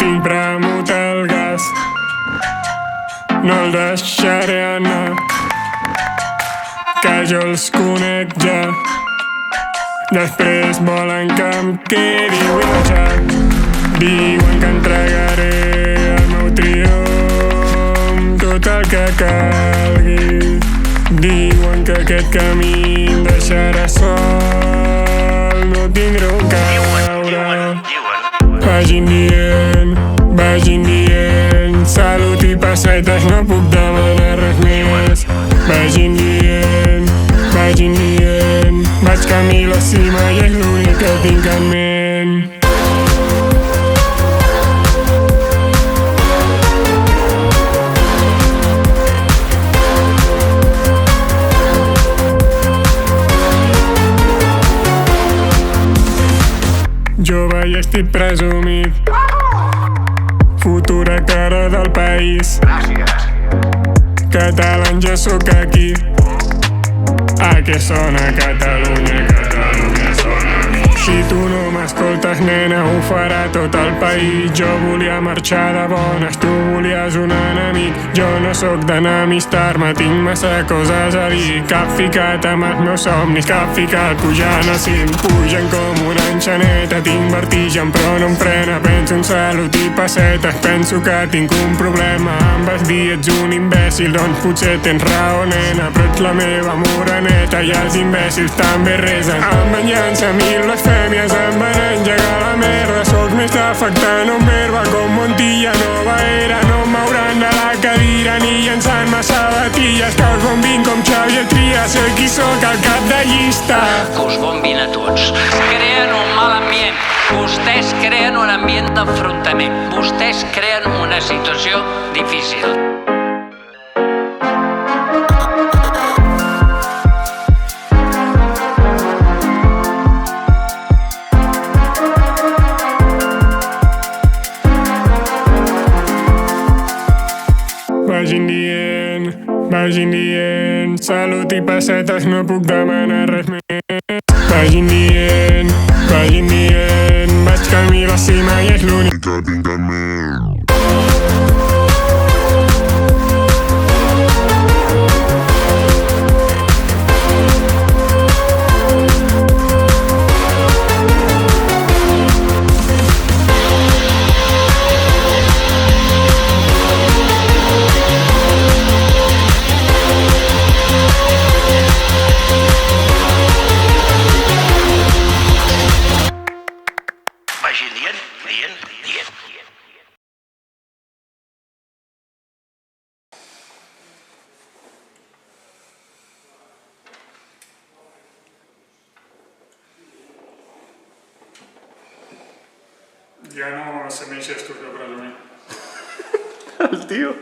Tinc premut el gas, no el deixaré anar, que jo els conec ja. Després volen que em quedi, vull marxar. Diuen que entregaré el meu triomf, tot el que calgui. Diuen que aquest camí em deixarà sol, no tindré on caure. Vagin dient, salut i pessetes, no puc demanar res més. Vagin dient, vaig camí a la cima i és l'únic que tinc en ment. Jove i estic presumit, futura cara del país. Catalans ja sóc aquí. A què sona Catalunya? Catalunya sona. Si tu no m'escoltes, nena, ho farà tot el país. Jo volia marxar de bones, tu volies un enemic. Jo no sóc d'enemistar-me, tinc massa coses a dir. Cap ficat amb els meus somnis, cap ficat pujant al cim. Pugen com una enxaneta, tinc vertigen però no em frena. Penso en salut i pessetes, penso que tinc un problema. Em vas dir ets un imbècil, doncs potser tens raó, nena, però ets la meva moreneta i els imbècils també resen. Amb venjança mil blasfèmies em van engegar la merda. Soc més afectant on verba com Montilla, nova era. No em mouran de la cadira ni llançant-me sabatilles. Que us bombin com Xavi el Tria, sé qui sóc al cap de llista. Que us bombin a tots. Creen un mal ambient. Vostès creen un ambient d'enfrontament. Vostès creen una situació difícil. Vagin dient, salut i pessetes, no puc demanar res més. Vagin dient, vaig camí a la cima i és l'únic que tinc en ment. Ja no sé més gestos de presumir. El tio